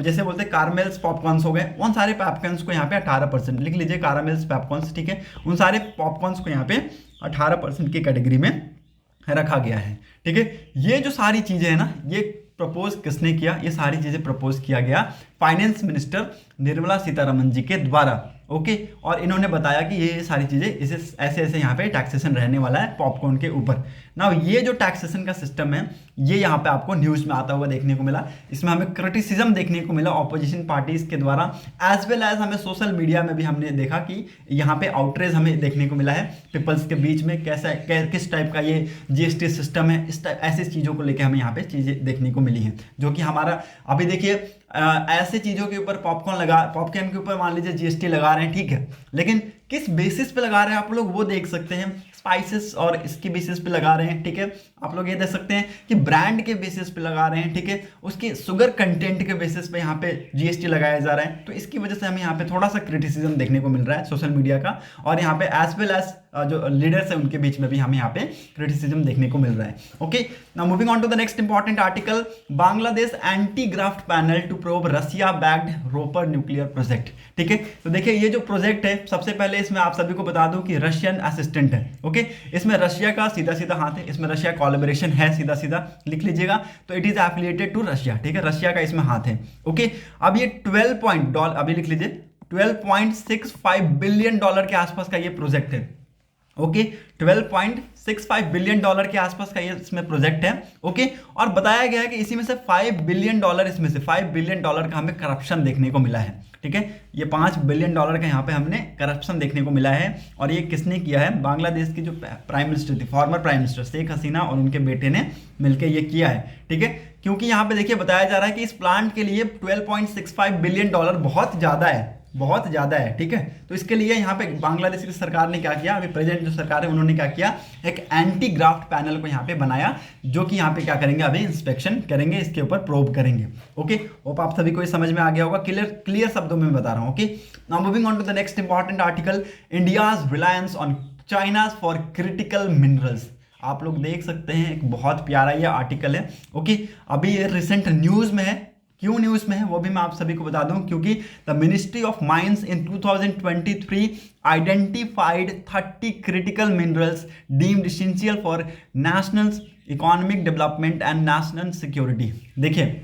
A: जैसे बोलते हैं कारामेल्स पॉपकॉर्न्स हो गए, उन सारे पॉपकॉर्न्स को यहाँ पे 18% लिख लीजिए, कारामेल्स पॉपकॉर्न्स, ठीक है। उन सारे पॉपकॉर्न्स को यहाँ पे 18% की कैटेगरी में रखा गया है, ठीक है। ये जो सारी चीजें हैं ना, ये प्रपोज किसने किया? ये सारी चीजें प्रपोज किया गया फाइनेंस मिनिस्टर निर्मला सीतारमण जी के द्वारा, ओके। और इन्होंने बताया कि ये सारी चीजें इसे ऐसे ऐसे यहाँ पे टैक्सेशन रहने वाला है पॉपकॉर्न के ऊपर ना। ये जो टैक्सेशन का सिस्टम है ये यहाँ पे आपको न्यूज में आता हुआ देखने को मिला। इसमें हमें क्रिटिसिज्म देखने को मिला ऑपोजिशन पार्टीज के द्वारा, एज वेल एज हमें सोशल मीडिया में भी हमने देखा कि यहाँ पे आउटरेज हमें देखने को मिला है पीपल्स के बीच में। कैसा किस टाइप का ये जीएसटी सिस्टम है, इस टाइप ऐसी चीज़ों को लेकर हमें यहाँ पे चीज़ें देखने को मिली हैं, जो कि हमारा अभी देखिए ऐसे चीज़ों के ऊपर पॉपकॉर्न के ऊपर मान लीजिए जीएसटी लगा रहे हैं, ठीक है। लेकिन किस बेसिस पे लगा रहे हैं आप लोग वो देख सकते हैं, स्पाइसेस और इसके बेसिस पे लगा रहे हैं, ठीक है। आप लोग ये देख सकते हैं कि ब्रांड के बेसिस पे लगा रहे हैं, ठीक है। उसके शुगर कंटेंट के बेसिस पे यहाँ पे जीएसटी लगाया जा रहा है। तो इसकी वजह से हमें यहाँ पे थोड़ा सा क्रिटिसिज्म देखने को मिल रहा है सोशल मीडिया का, और यहाँ पे एज वेल एज जो लीडर्स है उनके बीच में भी हमें यहाँ पे क्रिटिसिज्म देखने को मिल रहा है, okay. Now moving on to the next important article, Bangladesh anti graft panel to probe Russia backed Rooppur nuclear project, ठीक है। तो देखिए ये जो प्रोजेक्ट है, सबसे पहले इसमें आप सभी को बता दूं कि रशियन असिस्टेंट है, ओके। इसमें रशिया का सीधा सीधा हाथ है, इसमें रशिया कोलैबोरेशन है, सीधा सीधा लिख लीजिएगा। तो it is affiliated to Russia, ठीक है। रशिया का इसमें हाथ है, ओके। अब ये $12 अभी लिख लीजिए, $12.65 बिलियन के आसपास का ये प्रोजेक्ट है, ओके। $12.65 बिलियन के आसपास का ये इसमें प्रोजेक्ट है, ओके। और बताया गया है कि इसी में से $5 बिलियन, इसमें से $5 बिलियन का हमें करप्शन देखने को मिला है, ठीक है। ये $5 बिलियन का यहाँ पे हमने करप्शन देखने को मिला है। और ये किसने किया है? बांग्लादेश की जो प्राइम मिनिस्टर थी, former prime minister Sheikh Hasina और उनके बेटे ने मिलकर ये किया है, ठीक है। क्योंकि यहाँ पे देखिए बताया जा रहा है कि इस प्लांट के लिए $12.65 बिलियन बहुत ज़्यादा है, ठीक है। तो इसके लिए यहाँ पे बांग्लादेश की सरकार ने क्या किया, अभी प्रेजेंट जो सरकार है उन्होंने क्या किया, एक एंटी ग्राफ्ट पैनल को यहाँ पे बनाया, जो कि यहाँ पे क्या करेंगे, अभी इंस्पेक्शन करेंगे, इसके ऊपर प्रोब करेंगे, ओके। होप आप सभी को ये समझ में आ गया होगा, क्लियर शब्दों में बता रहा हूँ, okay. Now moving on to the next important article, India's reliance on China's for critical minerals. आप लोग देख सकते हैं एक बहुत प्यारा ये आर्टिकल है, ओके। अभी ये रिसेंट न्यूज़ में है। क्यों न्यूज़ में है वो भी मैं आप सभी को बता दूं, क्योंकि the ministry of mines in 2023 identified 30 critical minerals deemed essential for national economic development and national security. देखिए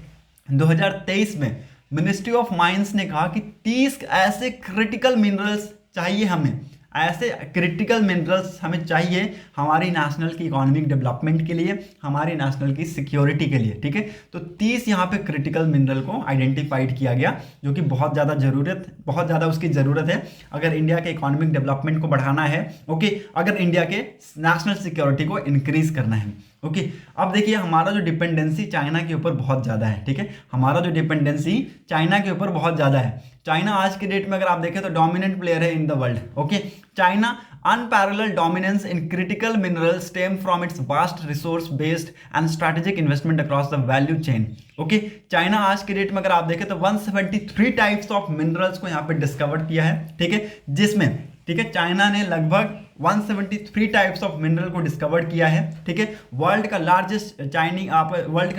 A: 2023 में मिनिस्ट्री ऑफ माइंस ने कहा कि 30 ऐसे क्रिटिकल मिनरल्स चाहिए हमें, ऐसे क्रिटिकल मिनरल्स हमें चाहिए हमारी नेशनल की इकोनॉमिक डेवलपमेंट के लिए, हमारी नेशनल की सिक्योरिटी के लिए, ठीक है। तो 30 यहाँ पे क्रिटिकल मिनरल को आइडेंटिफाइड किया गया, जो कि बहुत ज़्यादा उसकी ज़रूरत है अगर इंडिया के इकोनॉमिक डेवलपमेंट को बढ़ाना है, ओके। अगर इंडिया के नेशनल सिक्योरिटी को इंक्रीज करना है, ओके। अब देखिए हमारा जो डिपेंडेंसी चाइना के ऊपर बहुत ज़्यादा है, ठीक है। हमारा जो डिपेंडेंसी चाइना के ऊपर बहुत ज़्यादा है। चाइना आज के डेट में अगर आप देखें तो डोमिनेंट प्लेयर है in the world, okay. China unparalleled dominance in critical minerals stem from its vast resource based and strategic investment across the value chain, okay. China आज के डेट में अगर आप देखें तो 173 टाइप्स ऑफ मिनरल्स को यहाँ पे डिस्कवर किया है, ठीक है, जिसमें ठीक है, चाइना ने लगभग 173 टाइप्स ऑफ मिनरल को डिस्कवर किया है। ठीक है, वर्ल्ड का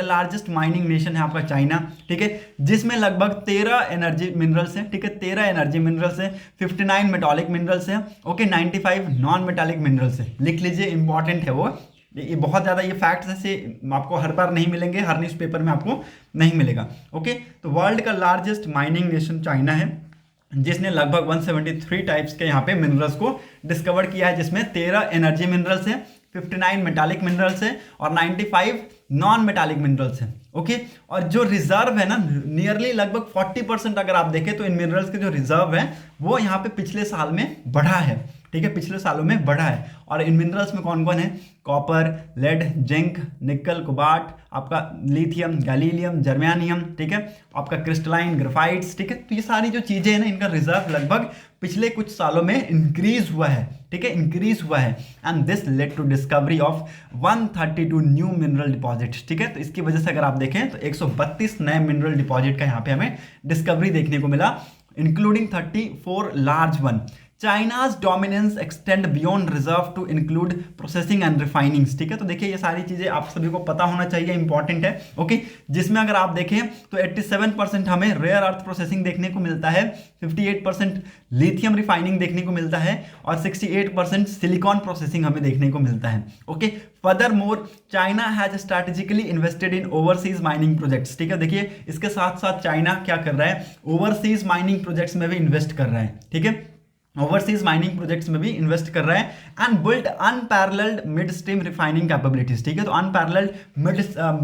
A: लार्जेस्ट माइनिंग नेशन है आपका चाइना। ठीक है, जिसमें लगभग 13 एनर्जी मिनरल्स हैं। ठीक है, 13 एनर्जी मिनरल्स हैं, 59 मेटालिक मिनरल्स हैं, ओके, 95 नॉन मेटालिक मिनरल्स हैं। लिख लीजिए, इंपॉर्टेंट है वो, ये बहुत ज़्यादा ये फैक्ट्स ऐसे आपको हर बार नहीं मिलेंगे, हर न्यूज़पेपर में आपको नहीं मिलेगा। ओके, तो वर्ल्ड का लार्जेस्ट माइनिंग नेशन चाइना है, जिसने लगभग 173 टाइप्स के यहाँ पे मिनरल्स को डिस्कवर किया है, जिसमें 13 एनर्जी मिनरल्स हैं, 59 मेटालिक मिनरल्स हैं और 95 नॉन मेटालिक मिनरल्स हैं। ओके, और जो रिजर्व है ना, नियरली लगभग 40% अगर आप देखें तो इन मिनरल्स के जो रिजर्व है वो यहाँ पे पिछले साल में बढ़ा है। ठीक है, पिछले सालों में बढ़ा है। और इन मिनरल्स में कौन कौन है? कॉपर, लेड, जिंक, निकल, कोबाल्ट, आपका लिथियम, गैलीलियम, जर्मेनियम, ठीक है, आपका क्रिस्टलाइन, ग्रेफाइट्स। ठीक है, तो ये सारी जो चीज़ें हैं ना, इनका रिजर्व लगभग पिछले कुछ सालों में इंक्रीज हुआ है। ठीक है, इंक्रीज हुआ है, and this led to discovery of 132 new mineral deposits. ठीक है, तो इसकी वजह से अगर आप देखें तो 132 नए मिनरल डिपॉजिट का यहाँ पे हमें डिस्कवरी देखने को मिला, including 34 large one. China's dominance extend beyond reserve to include processing and refinings. ठीक है, तो देखिए ये सारी चीजें आप सभी को पता होना चाहिए, इंपॉर्टेंट है। ओके, जिसमें अगर आप देखें तो 87% हमें रेयर अर्थ प्रोसेसिंग देखने को मिलता है, 58% लिथियम रिफाइनिंग देखने को मिलता है और 68% सिलिकॉन प्रोसेसिंग हमें देखने को मिलता है। Okay, furthermore China has strategically invested in overseas mining projects. ठीक है, देखिए इसके साथ साथ चाइना क्या कर रहा है, ओवरसीज माइनिंग प्रोजेक्ट्स में भी इन्वेस्ट कर रहा है। ठीक है, ओवरसीज माइनिंग प्रोजेक्ट्स में भी इन्वेस्ट कर रहा है, and build unparalleled mid stream refining capabilities. ठीक है, तो अनपैरेलल्ड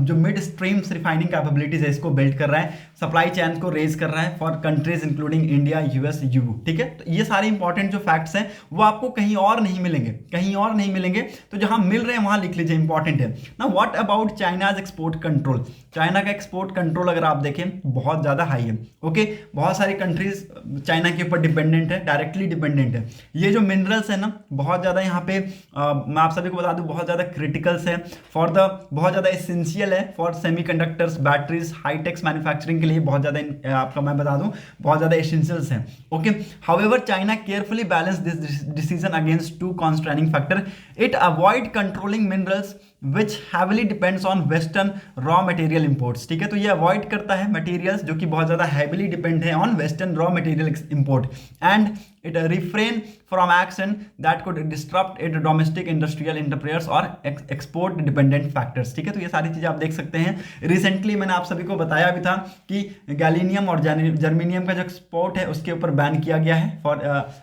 A: जो मिड स्ट्रीम रिफाइनिंग कैपेबिलिटीज है इसको बिल्ड कर रहा है, सप्लाई चैन को रेज कर रहा है for countries including India, US, EU. ठीक है, तो ये सारे इंपॉर्टेंट जो फैक्ट्स हैं वो आपको कहीं और नहीं मिलेंगे, कहीं और नहीं मिलेंगे, तो जहां मिल रहे हैं वहां लिख लीजिए, इंपॉर्टेंट है ना। What about China's export control? China का एक्सपोर्ट कंट्रोल अगर आप देखें बहुत ज्यादा हाई है। ओके, बहुत सारी कंट्रीज चाइना के ऊपर डिपेंडेंट है, डायरेक्टली डिपेंडेंट है। ये जो मिनरल्स है ना, बहुत ज़्यादा यहाँ पे मैं आप सभी को बता दूं, बहुत ज़्यादा क्रिटिकल्स है फॉर द, बहुत ज़्यादा एसेंशियल है for semiconductors, batteries, HITEX manufacturing के लिए बहुत ज़्यादा आपका मैं बता दूं बहुत ज़्यादा एसेंशियल्स हैं। Okay, however China carefully balance this decision against to constraining factor. It avoid controlling minerals which heavily depends on western raw material imports. ठीक है, तो ये अवॉइड करता है मटेरियल्स जो कि बहुत ज़्यादा हैविली डिपेंड है on western raw material import, and it refrain from action that could disturb it domestic industrial entrepreneurs और एक्सपोर्ट डिपेंडेंट फैक्टर्स। ठीक है, तो ये सारी चीज़ें आप देख सकते हैं। रिसेंटली मैंने आप सभी को बताया भी था कि गैलीनियम और जर्मेनियम का जो एक्सपोर्ट है उसके ऊपर बैन किया गया है फॉर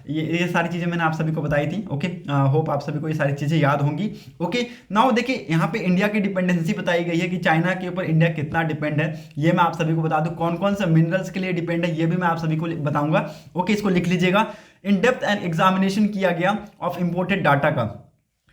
A: ये सारी चीज़ें मैंने आप सभी को बताई थी। ओके, होप आप सभी को ये सारी चीज़ें याद होंगी। ओके, नाउ देखिए यहाँ पे इंडिया की डिपेंडेंसी बताई गई है कि चाइना के ऊपर इंडिया कितना डिपेंड है, ये मैं आप सभी को बता दूं। कौन कौन से मिनरल्स के लिए डिपेंड है ये भी मैं आप सभी को बताऊंगा। ओके, इसको लिख लीजिएगा। इन डेप्थ एंड एग्जामिनेशन किया गया ऑफ इंपोर्टेड डाटा का।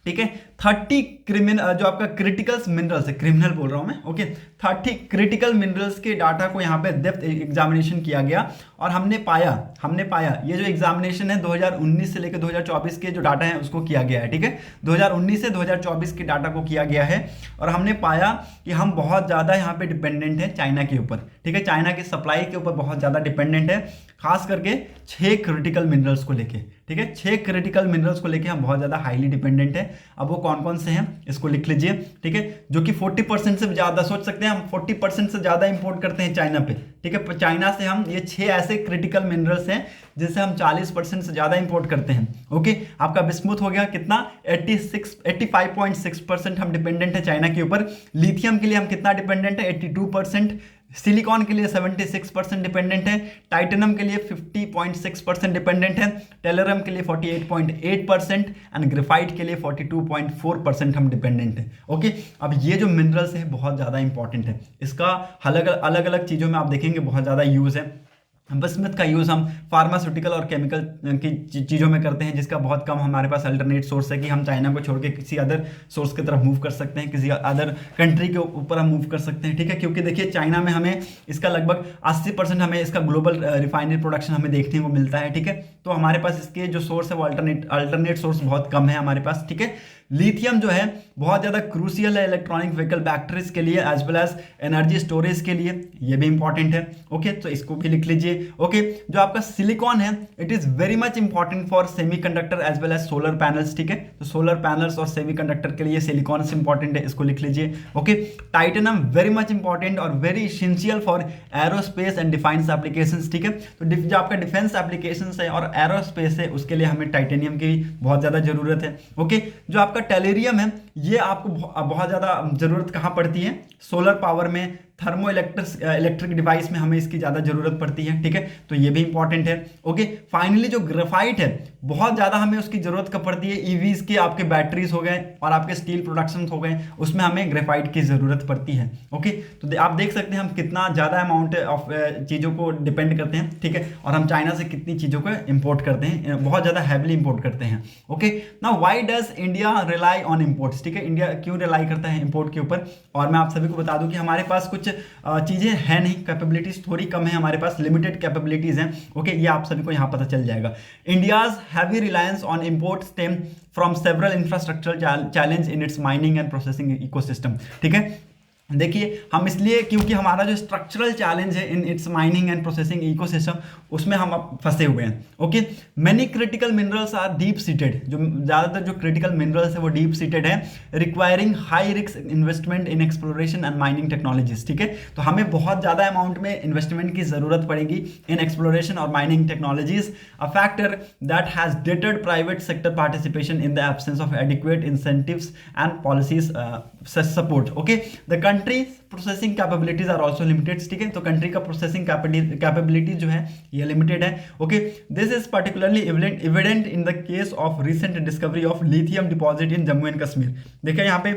A: ठीक है, 30 जो आपका क्रिटिकल मिनरल्स है, क्रिमिनल बोल रहा हूं मैं। ओके, 30 क्रिटिकल मिनरल्स के डाटा को यहाँ पे डेप्थ एग्जामिनेशन किया गया और हमने पाया ये जो एग्जामिनेशन है 2019 से लेकर 2024 के जो डाटा है उसको किया गया है। ठीक है, 2019 से 2024 के डाटा को किया गया है और हमने पाया कि हम बहुत ज़्यादा यहाँ पे डिपेंडेंट है चाइना के ऊपर। ठीक है, चाइना की सप्लाई के ऊपर बहुत ज़्यादा डिपेंडेंट है, खास करके 6 क्रिटिकल मिनरल्स को लेके। ठीक है, 6 क्रिटिकल मिनरल्स को लेके हम बहुत ज़्यादा हाईली डिपेंडेंट है। अब वो कौन कौन से हैं इसको लिख लीजिए। ठीक है, जो कि 40% से ज़्यादा, सोच सकते हैं हम 40% से ज़्यादा इंपोर्ट करते हैं चाइना पे। ठीक है, चाइना से हम ये 6 ऐसे क्रिटिकल मिनरल्स हैं जिनसे हम 40% से ज़्यादा इंपोर्ट करते हैं। ओके, आपका बिस्मुथ हो गया कितना, 85.6% हम डिपेंडेंट है चाइना के ऊपर। लिथियम के लिए हम कितना डिपेंडेंट है, 82%। सिलिकॉन के लिए 76% डिपेंडेंट है। टाइटेनम के लिए 50.6% डिपेंडेंट है। टेलरम के लिए 48.8% एंड ग्रेफाइट के लिए 42.4% हम डिपेंडेंट है। ओके, अब ये जो मिनरल्स है बहुत ज़्यादा इंपॉर्टेंट है, इसका अलग अलग चीज़ों में आप देखेंगे बहुत ज़्यादा यूज़ है। बिस्मथ का यूज़ हम फार्मास्यूटिकल और केमिकल की चीज़ों में करते हैं, जिसका बहुत कम हमारे पास अल्टरनेट सोर्स है कि हम चाइना को छोड़ के किसी अदर सोर्स की तरफ मूव कर सकते हैं, किसी अदर कंट्री के ऊपर हम मूव कर सकते हैं। ठीक है, क्योंकि देखिए चाइना में हमें इसका लगभग 80% हमें इसका ग्लोबल रिफाइनरी प्रोडक्शन हमें देखने को मिलता है। ठीक है, तो हमारे पास इसके जो सोर्स है वो अल्टरनेट सोर्स बहुत कम है हमारे पास। ठीक है, लिथियम जो है बहुत ज़्यादा क्रूशियल है इलेक्ट्रॉनिक व्हीकल बैटरीज के लिए as well as energy storage के लिए, ये भी इंपॉर्टेंट है। ओके, तो इसको भी लिख लीजिए। लीजिए। ओके, जो आपका सिलिकॉन है it is very much important for semiconductor as well as solar panels, ठीक है। तो सोलर पैनल्स और सेमीकंडक्टर के लिए सिलिकॉन इंपॉर्टेंट है, इसको लिख लीजिए। Okay, titanium very much important और very essential for aerospace and defence applications, ठीक है। तो जो आपका डिफेंस एप्लीकेशंस है और एरोस्पेस है उसके लिए हमें टाइटेनियम की बहुत ज़्यादा ज़रूरत है। ओके, जो आपका टेलेरियम है ये आपको बहुत ज़्यादा ज़रूरत कहाँ पड़ती है, सोलर पावर में, थर्मो इलेक्ट्रिक डिवाइस में हमें इसकी ज़्यादा ज़रूरत पड़ती है, ठीक है। तो ये भी इंपॉर्टेंट है। ओके, फाइनली जो ग्रेफाइट है बहुत ज़्यादा हमें उसकी ज़रूरत कब पड़ती है, ईवीज के आपके बैटरीज हो गए और आपके स्टील प्रोडक्शन हो गए, उसमें हमें ग्रेफाइट की ज़रूरत पड़ती है। ओके, तो आप देख सकते हैं हम कितना ज़्यादा अमाउंट ऑफ चीज़ों को डिपेंड करते हैं, ठीक है। और हम चाइना से कितनी चीज़ों को इम्पोर्ट करते हैं, बहुत ज़्यादा हैवीली इम्पोर्ट करते हैं। Okay, now why does India rely on imports, ठीक है। इंडिया क्यों रिलाई करता है इम्पोर्ट के ऊपर, और मैं आप सभी को बता दूं कि हमारे पास कुछ चीज़ें हैं नहीं, कैपेबिलिटीज थोड़ी कम है हमारे पास, लिमिटेड कैपेबिलिटीज हैं। ओके, ये आप सभी को यहाँ पता चल जाएगा। India's heavy reliance on import stem from several infrastructural challenge in its mining and processing ecosystem, ठीक है। देखिए हम इसलिए क्योंकि हमारा जो स्ट्रक्चरल चैलेंज है in its mining and processing ecosystem उसमें हम अब फंसे हुए हैं। Okay, many critical minerals are deep seated, जो ज़्यादातर जो क्रिटिकल मिनरल्स है वो डीप सीटेड है, requiring high risk investment in exploration and mining technologies, ठीक है। तो हमें बहुत ज़्यादा अमाउंट में इन्वेस्टमेंट की ज़रूरत पड़ेगी इन एक्सप्लोरेशन और mining technologies, a factor that has deterred private sector participation in the absence of adequate incentives and policies support. Okay, the country processing capabilities are also limited, ठीक है। तो कंट्री का प्रोसेसिंग कैपेबिलिटी जो है ये लिमिटेड है। Okay, this is particularly evident in the case of recent discovery of lithium deposit in Jammu and Kashmir. देखिए यहाँ पे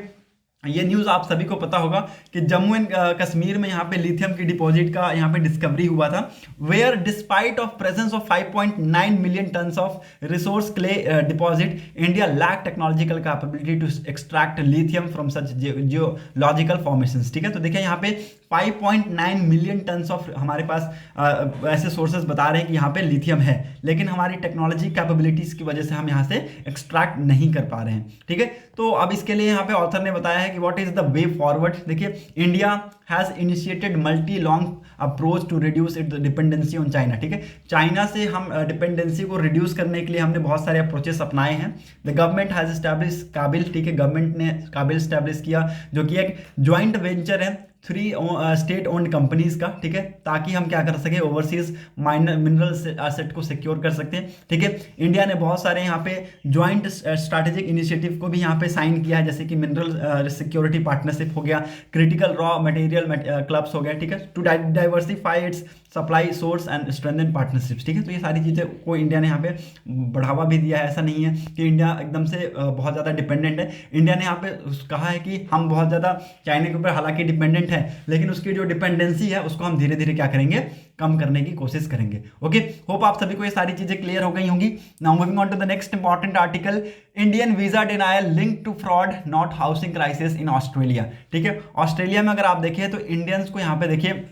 A: ये न्यूज़ आप सभी को पता होगा कि जम्मू एंड कश्मीर में यहाँ पे लिथियम की डिपॉजिट का यहाँ पे डिस्कवरी हुआ था, where despite of presence of 5.9 million tons of resource clay deposit, India lack technological capability to extract lithium from such geological formations, ठीक है। तो देखिए यहाँ पे 5.9 मिलियन टन्स ऑफ हमारे पास ऐसे सोर्सेज बता रहे हैं कि यहाँ पे लिथियम है, लेकिन हमारी टेक्नोलॉजी कैपेबिलिटीज की वजह से हम यहाँ से एक्सट्रैक्ट नहीं कर पा रहे हैं, ठीक है। तो अब इसके लिए यहाँ पे ऑथर ने बताया है कि what is the way forward. देखिए, India has initiated multi long approach to reduce it dependency on China, ठीक है। चाइना से हम डिपेंडेंसी को रिड्यूस करने के लिए हमने बहुत सारे अप्रोचेस अपनाए हैं। द गवर्नमेंट हैज एस्टैब्लिश काबिल, ठीक है, गवर्नमेंट ने काबिल एस्टैब्लिश किया जो कि एक ज्वाइंट वेंचर है 3 स्टेट ओन्ड कंपनीज का, ठीक है, ताकि हम क्या कर सके ओवरसीज मिनरल एसेट को सिक्योर कर सकते हैं, ठीक है। इंडिया ने बहुत सारे यहाँ पे ज्वाइंट स्ट्रैटेजिक इनिशिएटिव को भी यहाँ पे साइन किया है, जैसे कि मिनरल सिक्योरिटी पार्टनरशिप हो गया, क्रिटिकल रॉ मटेरियल क्लब्स हो गया, ठीक है, to diversify its supply source and strengthen partnerships, ठीक है। तो ये सारी चीज़ें को इंडिया ने यहाँ पे बढ़ावा भी दिया है। ऐसा नहीं है कि इंडिया एकदम से बहुत ज़्यादा डिपेंडेंट है। इंडिया ने यहाँ पे कहा है कि हम बहुत ज़्यादा चाइना के ऊपर हालांकि डिपेंडेंट है, लेकिन उसकी जो डिपेंडेंसी है उसको हम धीरे धीरे क्या करेंगे, कम करने की कोशिश करेंगे। ओके, होप आप सभी को ये सारी चीजें क्लियर हो गई होंगी। Now moving on to the next important article, Indian visa denial link to fraud not housing crisis in Australia, ठीक है। ऑस्ट्रेलिया में अगर आप देखें तो इंडियंस को यहाँ पे देखिए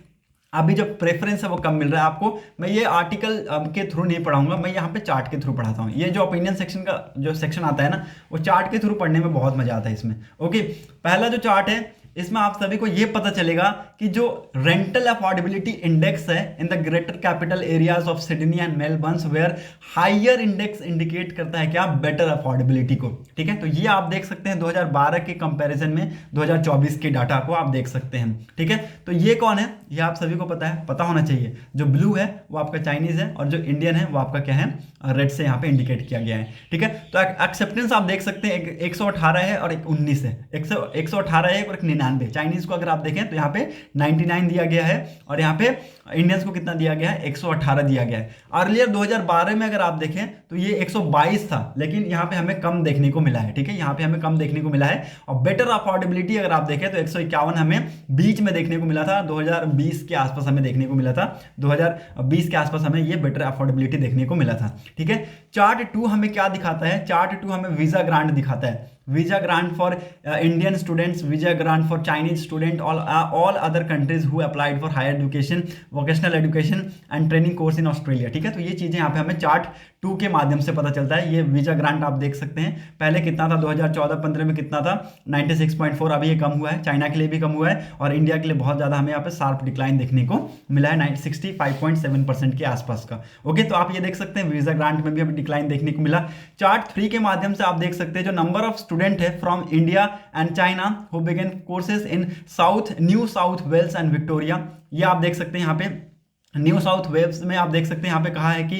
A: अभी जो प्रेफरेंस है वो कम मिल रहा है आपको। मैं ये आर्टिकल के थ्रू नहीं पढ़ाऊंगा, मैं यहाँ पे चार्ट के थ्रू पढ़ाता हूँ। ये जो ओपिनियन सेक्शन का जो सेक्शन आता है ना, वो चार्ट के थ्रू पढ़ने में बहुत मजा आता है इसमें। ओके, पहला जो चार्ट है इसमें आप सभी को ये पता चलेगा कि जो रेंटल अफोर्डेबिलिटी इंडेक्स है in the greater capital areas of Sydney and Melbourne, where higher index indicate करता है क्या, बेटर अफोर्डेबिलिटी को, ठीक है। तो ये आप देख सकते हैं 2012 के कंपैरिजन में 2024 के डाटा को आप देख सकते हैं, ठीक है। तो ये कौन है, ये आप सभी को पता है, पता होना चाहिए। जो ब्लू है वो आपका चाइनीज है और जो इंडियन है वो आपका क्या है, रेड से यहाँ पे इंडिकेट किया गया है, ठीक है। तो एक्सेप्टेंस आप देख सकते हैं 118 है और 19 है, 118 है और 99। चाइनीज को अगर आप देखें तो यहाँ पे 99 दिया गया है और यहाँ पे इंडियंस को कितना दिया गया है, 118 दिया गया है। अर्लियर 2012 में अगर आप देखें तो ये 122 था, लेकिन यहाँ पे हमें कम देखने को मिला है, ठीक है, यहाँ पे हमें कम देखने को मिला है। और बेटर अफोर्डेबिलिटी अगर आप देखें तो 151 हमें बीच में देखने को मिला था, 2020 के आसपास हमें देखने को मिला था, 2020 के आसपास हमें ये बेटर अफोर्डेबिलिटी देखने को मिला था, ठीक है। चार्ट 2 हमें क्या दिखाता है, चार्ट 2 हमें वीजा ग्रांट दिखाता है, visa grant for Indian students, visa grant for Chinese student, all other countries who applied for higher education, vocational education and training course in Australia, ठीक है। तो ये चीजें यहाँ पे हमें चार्ट 2 के माध्यम से पता चलता है। ये वीजा ग्रांट आप देख सकते हैं, पहले कितना था 2014-15 में कितना था 96.4, अभी ये कम हुआ है, चाइना के लिए भी कम हुआ है और इंडिया के लिए बहुत ज़्यादा हमें यहाँ पे शार्प डिक्लाइन देखने को मिला है 65.7% के आसपास का। ओके, तो आप ये देख सकते हैं वीजा ग्रांट में भी हमें डिक्लाइन देखने को मिला। चार्ट 3 के माध्यम से आप देख सकते हैं जो नंबर ऑफ स्टूडेंट है from India and China who begin courses in New South Wales and Victoria, ये आप देख सकते हैं यहाँ पे न्यू साउथ वेल्स में आप देख सकते हैं यहाँ पे कहा है कि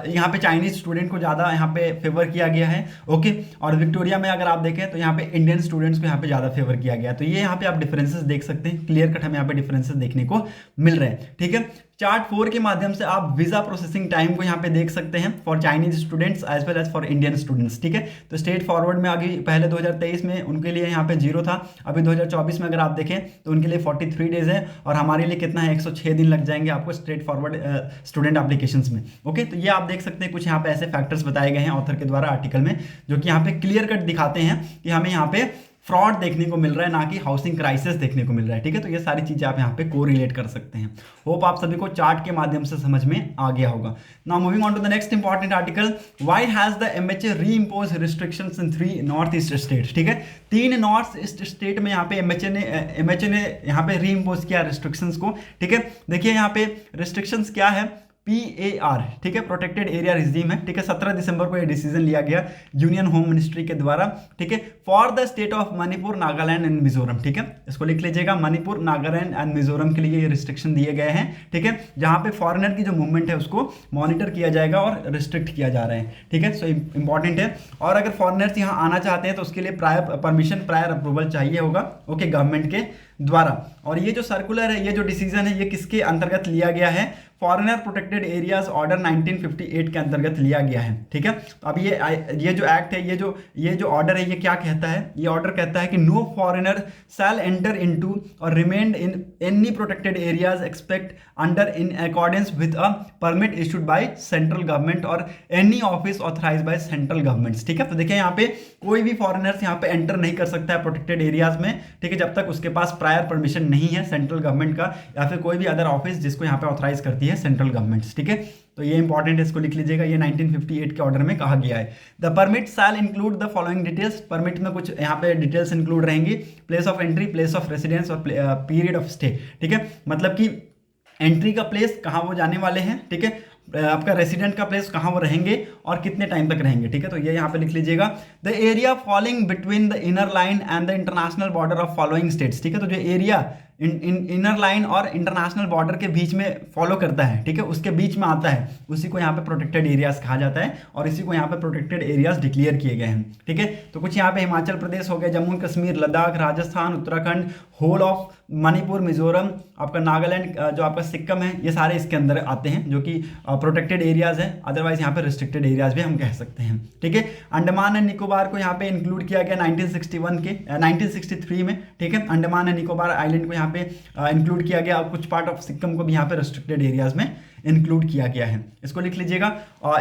A: यहाँ पे चाइनीज स्टूडेंट को ज़्यादा यहाँ पे फेवर किया गया है। ओके, और विक्टोरिया में अगर आप देखें तो यहाँ पे इंडियन स्टूडेंट्स को यहाँ पे ज़्यादा फेवर किया गया। तो ये यहाँ पे आप डिफरेंसेस देख सकते हैं, क्लियर कट हमें यहाँ पे डिफरेंसेस देखने को मिल रहे हैं। ठीक है, चार्ट 4 के माध्यम से आप वीजा प्रोसेसिंग टाइम को यहाँ पे देख सकते हैं for Chinese students as well as for Indian students. ठीक है, तो स्ट्रेट फॉरवर्ड में आगे पहले 2023 में उनके लिए यहाँ पे 0 था, अभी 2024 में अगर आप देखें तो उनके लिए 43 डेज है और हमारे लिए कितना है 106 दिन लग जाएंगे आपको स्ट्रेट फॉरवर्ड स्टूडेंट एप्लीकेशंस में। ओके, तो ये आप देख सकते हैं कुछ यहाँ पे ऐसे फैक्टर्स बताए गए हैं ऑथर के द्वारा आर्टिकल में, जो कि यहाँ पे क्लियर कट दिखाते हैं कि हमें यहाँ पे फ्रॉड देखने को मिल रहा है, ना कि हाउसिंग क्राइसिस देखने को मिल रहा है। ठीक है, तो ये सारी चीजें आप यहाँ पे कोरिलेट कर सकते हैं। होप आप सभी को चार्ट के माध्यम से समझ में आ गया होगा। Now moving on to the next important article, why has the MHA reimpose restrictions in 3 north east state. ठीक है, 3 नॉर्थ ईस्ट स्टेट में यहाँ पे एमएचए ने यहाँ पे रीइंपोज किया रिस्ट्रिक्शंस को। ठीक है, देखिए यहाँ पे रिस्ट्रिक्शंस क्या है, PAR, ठीक है, प्रोटेक्टेड एरिया रिजीम है। ठीक है, 17 दिसंबर को ये डिसीजन लिया गया यूनियन होम मिनिस्ट्री के द्वारा। ठीक है, for the state of Manipur, Nagaland and Mizoram. ठीक है, इसको लिख लीजिएगा, मणिपुर, नागालैंड एंड मिजोरम के लिए ये रिस्ट्रिक्शन दिए गए हैं। ठीक है, जहां पे फॉरेनर की जो मूवमेंट है उसको मॉनिटर किया जाएगा और रिस्ट्रिक्ट किया जा रहा है। ठीक है, सो इंपॉर्टेंट है। और अगर फॉरेनर्स यहाँ आना चाहते हैं तो उसके लिए प्रायर परमिशन, प्रायर अप्रूवल चाहिए होगा, ओके, गवर्नमेंट के द्वारा। और ये जो सर्कुलर है, ये जो डिसीजन है, ये किसके अंतर्गत लिया गया है, फॉरेनर प्रोटेक्टेड एरियाज ऑर्डर 1958 के अंतर्गत लिया गया है। ठीक है, तो अब ये जो एक्ट है, ये जो ऑर्डर है, ये क्या कहता है, ये ऑर्डर कहता है कि no foreigner shall enter into और remain in any protected areas expect under in accordance with a permit issued by central government और any office authorise by central governments. ठीक है, तो देखिए यहाँ पे कोई भी फॉरेनर्स यहाँ पे एंटर नहीं कर सकता है प्रोटेक्टेड एरियाज में। ठीक है, जब तक उसके पास प्रायर परमिशन नहीं है सेंट्रल गवर्नमेंट का या फिर कोई भी अदर ऑफिस जिसको यहाँ पे ऑथराइज करती है सेंट्रल गवर्नमेंट्स। ठीक है, तो ये इंपॉर्टेंट है, इसको लिख लीजिएगा, ये 1958 के ऑर्डर में कहा गया है। The permit shall include the following details, permit में कुछ यहाँ पे डिटेल्स इंक्लूड रहेंगी, place of entry, place of residence और पीरियड ऑफ स्टे। ठीक है, मतलब कि एंट्री का प्लेस कहाँ वो जाने वाले हैं, ठीक है, आपका रेसिडेंट का प्लेस कहाँ वो रहेंगे और कितने टाइम तक रहेंगे। ठीक है, तो ये यहाँ पे लिख लीजिएगा, the area falling between the inner line and the international border of following states. ठीक है, तो जो एरिया इनर लाइन और इंटरनेशनल बॉर्डर के बीच में फॉलो करता है, ठीक है, उसके बीच में आता है, उसी को यहाँ पे प्रोटेक्टेड एरियाज कहा जाता है और इसी को यहाँ पे प्रोटेक्टेड एरियाज डिक्लेयर किए गए हैं। ठीक है, तो कुछ यहाँ पे हिमाचल प्रदेश हो गया, जम्मू कश्मीर, लद्दाख, राजस्थान, उत्तराखंड, होल ऑफ मणिपुर, मिजोरम, आपका नागालैंड, जो आपका सिक्किम है, ये सारे इसके अंदर आते हैं जो कि प्रोटेक्टेड एरियाज हैं, अदरवाइज यहाँ पे रिस्ट्रिक्टेड एरियाज भी हम कह सकते हैं। ठीक है, अंडमान एंड निकोबार को यहाँ पे इंक्लूड किया गया 1963 में। ठीक है, अंडमान एंड निकोबार आइलैंड को यहाँ पे इंक्लूड किया गया और कुछ पार्ट ऑफ सिक्किम को भी यहाँ पे रिस्ट्रिक्टेड एरियाज में इंक्लूड किया गया है, इसको लिख लीजिएगा।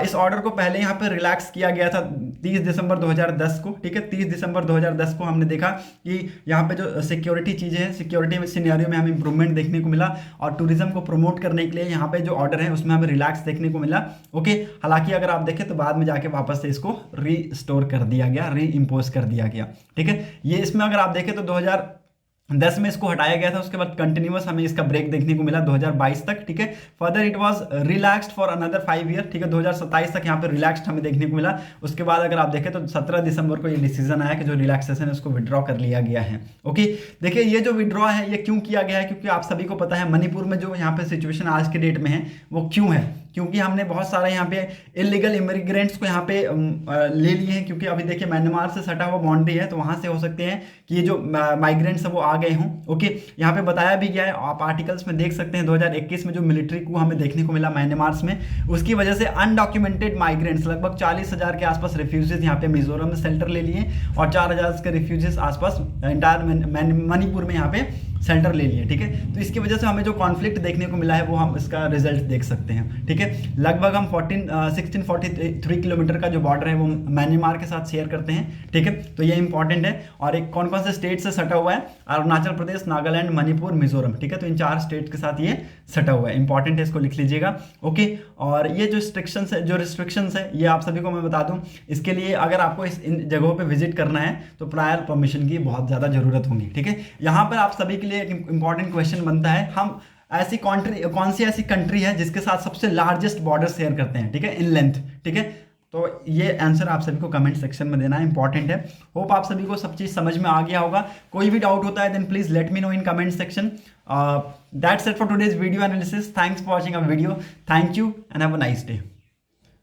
A: इस ऑर्डर को पहले यहाँ पे रिलैक्स किया गया था 30 दिसंबर 2010 को। ठीक है, 30 दिसंबर 2010 को हमने देखा कि यहाँ पे जो सिक्योरिटी चीज़ें हैं, सिक्योरिटी सिनेरियो में हमें इंप्रूवमेंट देखने को मिला और टूरिज्म को प्रमोट करने के लिए यहाँ पे जो ऑर्डर है उसमें हमें रिलैक्स देखने को मिला। ओके, हालांकि अगर आप देखें तो बाद में जाके वापस से इसको रीस्टोर कर दिया गया, री इम्पोज कर दिया गया। ठीक है, ये इसमें अगर आप देखें तो 2010 में इसको हटाया गया था, उसके बाद कंटिन्यूअस हमें इसका ब्रेक देखने को मिला 2022 तक। ठीक है, further it was relaxed for another 5 year. ठीक है, 2027 तक यहाँ पे रिलैक्स्ड हमें देखने को मिला। उसके बाद अगर आप देखें तो 17 दिसंबर को ये डिसीजन आया कि जो रिलैक्सेशन है उसको विड्रॉ कर लिया गया है। ओके, देखिए ये जो विड्रॉ है ये क्यों किया गया है, क्योंकि आप सभी को पता है मणिपुर में जो यहाँ पे सिचुएशन आज के डेट में है वो क्यों है, क्योंकि हमने बहुत सारे यहाँ पे इलीगल इमिग्रेंट्स को यहाँ पे ले लिए हैं, क्योंकि अभी देखिए म्यांमार से सटा हुआ बाउंड्री है, तो वहाँ से हो सकते हैं कि ये जो माइग्रेंट्स है वो आ गए हों। ओके, यहाँ पे बताया भी गया है, आप आर्टिकल्स में देख सकते हैं 2021 में जो मिलिट्री को हमें देखने को मिला म्यांमार में, उसकी वजह से अनडॉक्यूमेंटेड माइग्रेंट्स लगभग 40,000 के आसपास रिफ्यूजीज यहाँ पे मिजोरम में सेल्टर ले लिए और 4,000 के रिफ्यूजीज आसपास एंटायर मणिपुर में यहाँ पे सेंटर ले लिए, ठीक है। तो इसकी वजह से हमें जो कॉन्फ्लिक्ट देखने को मिला है वो हम इसका रिजल्ट देख सकते हैं, ठीक है। लगभग हम 1643 किलोमीटर का जो बॉर्डर है वो म्यांमार के साथ शेयर करते हैं, ठीक है। तो ये इंपॉर्टेंट है। और एक कौन कौन से स्टेट से सटा हुआ है, अरुणाचल प्रदेश, नागालैंड, मणिपुर, मिजोरम, ठीक है। तो इन 4 स्टेट के साथ ये सटा हुआ है, इंपॉर्टेंट है, इसको लिख लीजिएगा, ओके। और ये जो रिस्ट्रिक्शंस है ये आप सभी को मैं बता दूं, इसके लिए अगर आपको इन जगहों पे विजिट करना है तो प्रायर परमिशन की बहुत ज़्यादा ज़रूरत होगी, ठीक है। यहाँ पर आप सभी के लिए एक इंपॉर्टेंट क्वेश्चन बनता है, हम ऐसी कौन सी ऐसी कंट्री है जिसके साथ सबसे लार्जेस्ट बॉर्डर शेयर करते हैं, ठीक है, इन लेंथ, ठीक है। तो ये आंसर आप सभी को कमेंट सेक्शन में देना है, इंपॉर्टेंट है। होप आप सभी को सब चीज़ समझ में आ गया होगा। कोई भी डाउट होता है then please let me know in comment section. That's it for today's video analysis. Thanks for watching a video. Thank you and have a nice day.